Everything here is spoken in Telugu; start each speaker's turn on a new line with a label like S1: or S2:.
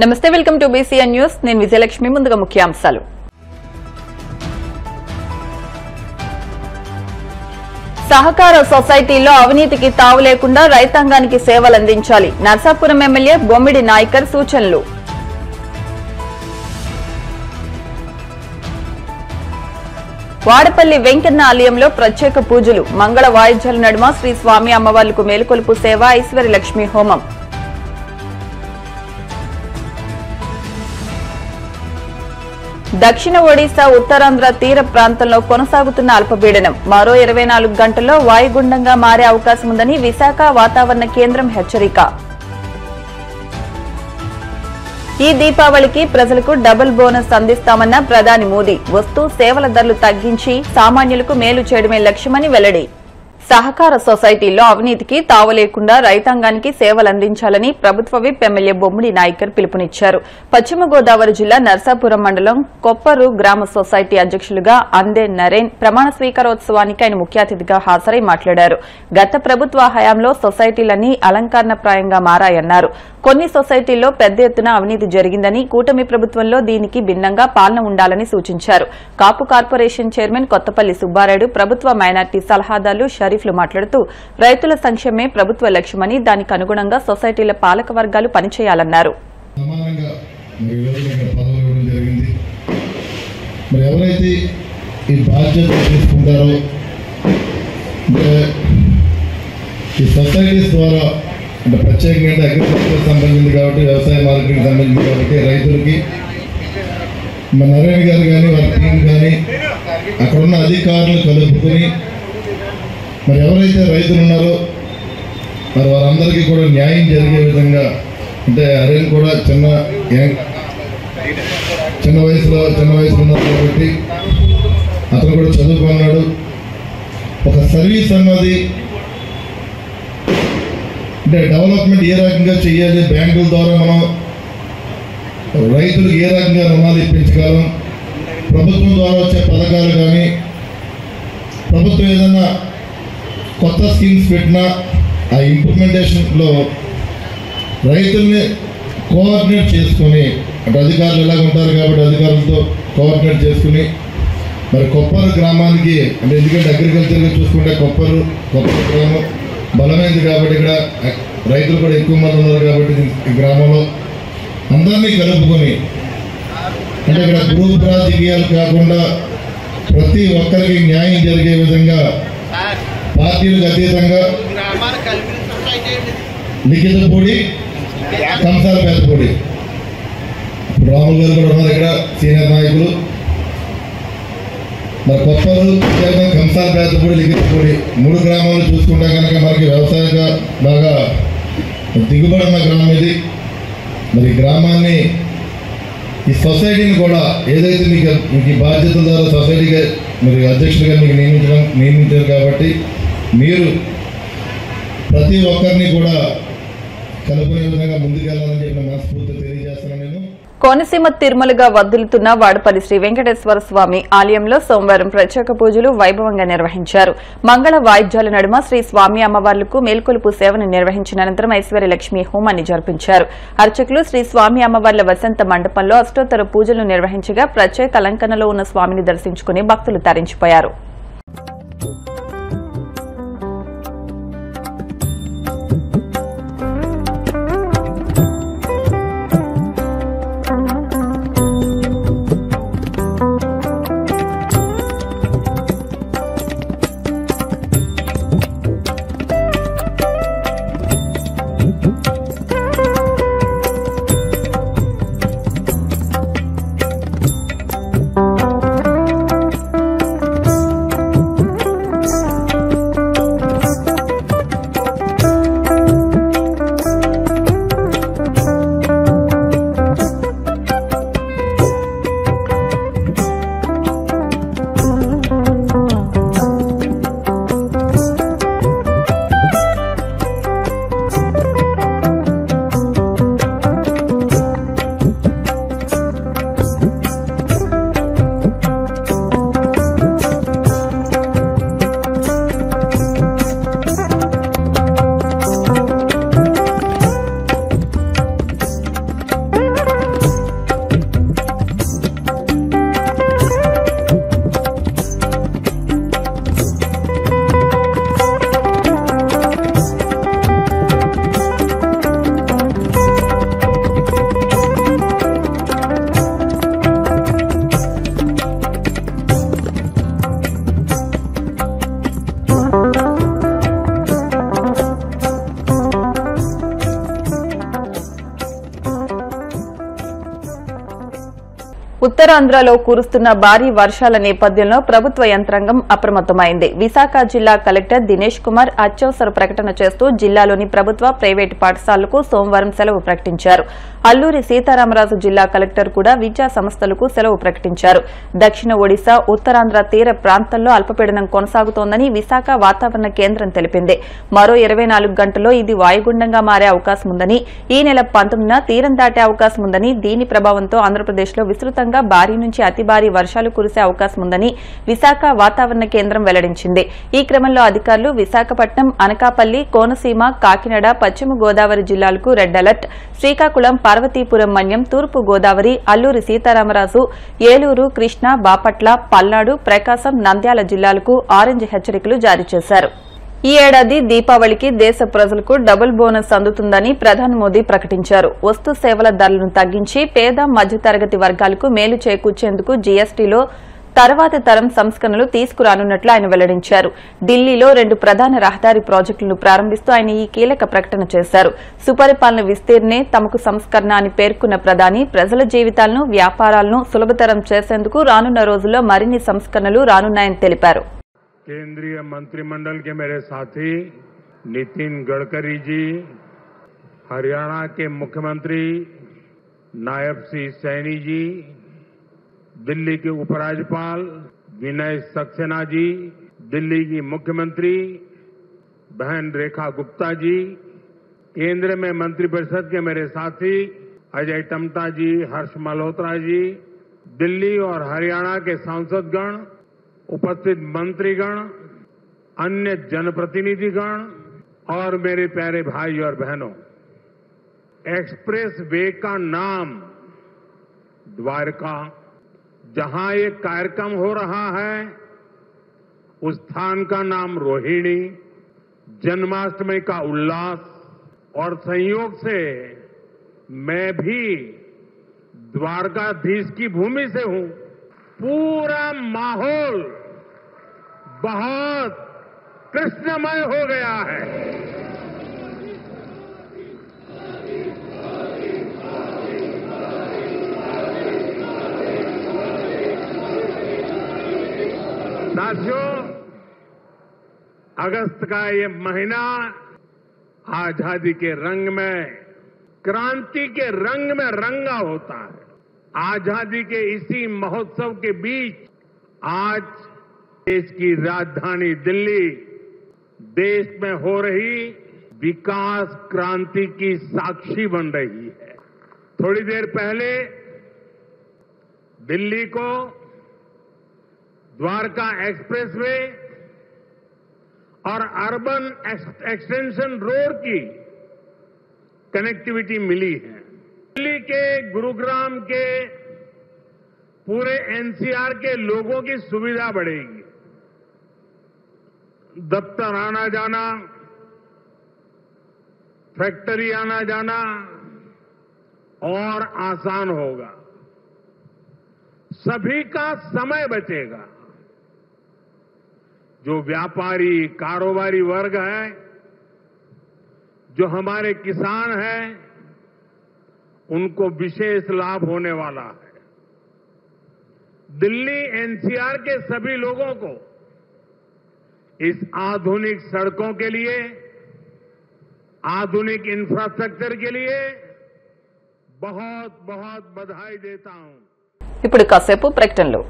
S1: నమస్తే, వెల్కమ్ టు బీసీఎన్ న్యూస్. నేను విజయలక్ష్మి. ముందుగా ముఖ్యాంశాలు. సహకార సొసైటీలో అవినీతికి తావు లేకుండా రైతాంగానికి సేవలందించాలి. నర్సాపురం ఎమ్మెల్యే బొమ్మిడి నాయకర్ సూచనలు. వాడపల్లి వెంకన్న ఆలయంలో ప్రత్యేక పూజలు. మంగళ వాయిద్యాల నడుమ శ్రీ స్వామి అమ్మవార్లకు మేలుకొలుపు సేవ, ఐశ్వర్య లక్ష్మి హోమం. దక్షిణ ఒడిశా, ఉత్తరాంధ్ర తీర ప్రాంతంలో కొనసాగుతున్న అల్పపీడనం మరో 24 గంటల్లో వాయుగుండంగా మారే అవకాశం ఉందని విశాఖ వాతావరణ కేంద్రం హెచ్చరిక. ఈ దీపావళికి ప్రజలకు డబుల్ బోనస్ అందిస్తామన్న ప్రధాని మోదీ. వస్తు సేవల ధరలు తగ్గించి సామాన్యులకు మేలు చేయడమే లక్ష్యమని వెల్లడి. సహకార సొసైటీల్లో అవినీతికి తావు లేకుండా రైతాంగానికి సేవలందించాలని ప్రభుత్వ విప్ ఎమ్మెల్యే బొమ్మిడి నాయకర్ పిలుపునిచ్చారు. పశ్చిమ గోదావరి జిల్లా నర్సాపురం మండలం కొప్పరు గ్రామ సొసైటీ అధ్యక్షులుగా అందే నరేన్ ప్రమాణ స్వీకారోత్సవానికి ఆయన ముఖ్య అతిథిగా హాజరై మాట్లాడారు. గత ప్రభుత్వ హయాంలో సొసైటీలన్నీ అలంకరణప్రాయంగా మారాయన్నారు. కొన్ని సొసైటీల్లో పెద్ద ఎత్తున అవినీతి జరిగిందని, కూటమి ప్రభుత్వంలో దీనికి భిన్నంగా పాలన ఉండాలని సూచించారు. కాపు కార్పొరేషన్ చైర్మన్ కొత్తపల్లి సుబ్బారాయుడు, ప్రభుత్వ మైనార్టీ సలహాదారులు షరీఫ్లు మాట్లాడుతూ రైతుల సంక్షేమే ప్రభుత్వ లక్ష్యమని, దానికి అనుగుణంగా సొసైటీల పాలక వర్గాలు పనిచేయాలన్నారు.
S2: అంటే ప్రత్యేకంగా అగ్రికల్చర్ సంబంధించింది కాబట్టి, వ్యవసాయ మార్కెట్కి సంబంధించింది కాబట్టి రైతులకి మన నరేన్ గారు కానీ వారి టీం కానీ అక్కడున్న అధికారులు కలుపుకొని మరి ఎవరైతే రైతులు ఉన్నారో మరి వారందరికీ కూడా న్యాయం జరిగే విధంగా, అంటే నరేన్ కూడా చిన్న వయసులో ఉన్నారు కాబట్టి అతను కూడా చదువుకున్నాడు. ఒక సర్వీస్ అన్నది అంటే డెవలప్మెంట్ ఏ రకంగా చేయాలి, బ్యాంకుల ద్వారా మనం రైతులకు ఏ రకంగా రుణాలు ఇప్పించగలం, ప్రభుత్వం ద్వారా వచ్చే పథకాలు కానీ, ప్రభుత్వం ఏదైనా కొత్త స్కీమ్స్ పెట్టినా ఆ ఇంప్లిమెంటేషన్లో రైతుల్ని కోఆర్డినేట్ చేసుకొని, అంటే అధికారులు ఎలాగ ఉంటారు కాబట్టి అధికారులతో కోఆర్డినేట్ చేసుకుని మరి కొప్పరు గ్రామానికి, అంటే ఎందుకంటే అగ్రికల్చర్గా చూసుకుంటే కొప్పరు గ్రామం బలమైంది కాబట్టి ఇక్కడ రైతులు కూడా ఎక్కువ మంది ఉన్నారు కాబట్టి ఈ గ్రామంలో అందరినీ కలుపుకొని, అంటే ఇక్కడ గ్రూప్ రాజకీయాలు కాకుండా ప్రతి ఒక్కరికి న్యాయం జరిగే విధంగా పార్టీలకు అతీతంగా లిఖిత పొడి, కంసాల పేదపొడి, రాములు గారు కూడా ఉన్నారు ఇక్కడ సీనియర్ నాయకులు. మరి కొప్పలు, కంసాల పేదపొడి, లిఖితపొడి 3 గ్రామాలు చూసుకుంటే కనుక మనకి వ్యవసాయంగా బాగా దిగుబడి ఉన్న గ్రామం ఇది. మరి గ్రామాన్ని, ఈ సొసైటీని కూడా ఏదైతే మీకు ఈ బాధ్యతల ద్వారా సొసైటీగా మరి అధ్యక్షుడిగా మీకు నియమించారు కాబట్టి మీరు ప్రతి ఒక్కరిని కూడా కలుపుకునే విధంగా ముందుకెళ్లాలని చెప్పి మనస్ఫూర్తిగా తెలియజేస్తున్నాను. నేను
S1: కోనసీమ తిరుమలగా వర్ధిల్లుతున్న వాడపల్లి శ్రీ వెంకటేశ్వర స్వామి ఆలయంలో సోమవారం ప్రత్యేక పూజలు వైభవంగా నిర్వహించారు. మంగళ వాయిద్యాల నడుమ శ్రీ స్వామి అమ్మవార్లకు మేల్కొలుపు సేవను నిర్వహించిన అనంతరం ఐశ్వర్య లక్ష్మి హోమాన్ని జరిపించారు. అర్చకులు శ్రీ స్వామి అమ్మవార్ల వసంత మండపంలో అష్టోత్తర పూజలు నిర్వహించగా ప్రత్యేక అలంకరణలో ఉన్న స్వామిని దర్శించుకుని భక్తులు తరించిపోయారు. ఉత్తరాంధ్రలో కురుస్తున్న భారీ వర్షాల నేపథ్యంలో ప్రభుత్వ యంత్రాంగం అప్రమత్తమైంది. విశాఖ జిల్లా కలెక్టర్ దినేష్ కుమార్ అత్యవసర ప్రకటన చేస్తూ జిల్లాలోని ప్రభుత్వ ప్రైవేటు పాఠశాలలకు సోమవారం సెలవు ప్రకటించారు. అల్లూరి సీతారామరాజు జిల్లా కలెక్టర్ కూడా విద్యా సంస్థలకు సెలవు ప్రకటించారు. దక్షిణ ఒడిశా, ఉత్తరాంధ్ర తీర ప్రాంతాల్లో అల్పపీడనం కొనసాగుతోందని విశాఖ వాతావరణ కేంద్రం తెలిపింది. మరో 24 గంటల్లో ఇది వాయుగుండంగా మారే అవకాశం ఉందని, ఈ నెల 19న తీరం దాటే అవకాశం ఉందని, దీని ప్రభావంతో ఆంధ్రప్రదేశ్లో విస్తృతంగా భారీ నుంచి అతి భారీ వర్షాలు కురిసే అవకాశం ఉందని విశాఖ వాతావరణ కేంద్రం వెల్లడించింది. ఈ క్రమంలో అధికారులు విశాఖపట్నం, అనకాపల్లి, కోనసీమ, కాకినాడ, పశ్చిమ గోదావరి జిల్లాలకు రెడ్ అలర్ట్, శ్రీకాకుళం, పార్వతీపురం మన్యం, తూర్పు గోదావరి, అల్లూరి సీతారామరాజు, ఏలూరు, కృష్ణా, బాపట్ల, పల్నాడు, ప్రకాశం, నంద్యాల జిల్లాలకు ఆరెంజ్ హెచ్చరికలు జారీ చేశారు. ఈ ఏడాది దీపావళికి దేశ ప్రజలకు డబుల్ బోనస్ అందుతుందని ప్రధాని మోదీ ప్రకటించారు. వస్తు సేవల ధరలను తగ్గించి పేద, మధ్యతరగతి వర్గాలకు మేలు చేకూర్చేందుకు జీఎస్టీలో తర్వాతి తరం సంస్కరణలు తీసుకురానున్నట్లు ఆయన వెల్లడించారు. ఢిల్లీలో 2 ప్రధాన రహదారి ప్రాజెక్టులను ప్రారంభిస్తూ ఆయన ఈ కీలక ప్రకటన చేశారు. సుపరిపాలన విస్తీర్ణే తమకు సంస్కరణ అని పేర్కొన్న ప్రధాని ప్రజల జీవితాలను, వ్యాపారాలను సులభతరం చేసేందుకు రానున్న రోజుల్లో మరిన్ని సంస్కరణలు రానున్నాయని తెలిపారు.
S3: केंद्रीय मंत्रिमंडल के मेरे साथी नितिन गडकरी जी, हरियाणा के मुख्यमंत्री नायब सिंह सैनी जी, दिल्ली के उपराज्यपाल विनय सक्सेना जी, दिल्ली की मुख्यमंत्री बहन रेखा गुप्ता जी, केंद्र में मंत्रिपरिषद के मेरे साथी अजय टम्टा जी, हर्ष मल्होत्रा जी, दिल्ली और हरियाणा के सांसदगण, उपस्थित मंत्रीगण, अन्य जनप्रतिनिधिगण और मेरे प्यारे भाई और बहनों, एक्सप्रेस वे का नाम द्वारका, जहां ये कार्यक्रम हो रहा है उस स्थान का नाम रोहिणी, जन्माष्टमी का उल्लास, और संयोग से मैं भी द्वारकाधीश की भूमि से हूं। पूरा माहौल बहुत कृष्णमय हो गया है। साथियों, अगस्त का ये महीना आजादी के रंग में, क्रांति के रंग में रंगा होता है। आजादी के इसी महोत्सव के बीच आज देश की राजधानी दिल्ली देश में हो रही विकास क्रांति की साक्षी बन रही है। थोड़ी देर पहले दिल्ली को द्वारका एक्सप्रेसवे और अर्बन एक्सटेंशन रोड की कनेक्टिविटी मिली है। दिल्ली के, गुरुग्राम के, पूरे एनसीआर के लोगों की सुविधा बढ़ेगी। दफ्तर आना जाना, फैक्ट्री आना जाना और आसान होगा। सभी का समय बचेगा। जो व्यापारी, कारोबारी वर्ग है, जो हमारे किसान हैं, उनको विशेष लाभ होने वाला है। दिल्ली एनसीआर के सभी लोगों को इस आधुनिक सड़कों के लिए, आधुनिक इंफ्रास्ट्रक्चर के लिए बहुत बहुत बधाई देता हूं।
S1: ఇప్పుడు కాసేపు ప్రకటనలు।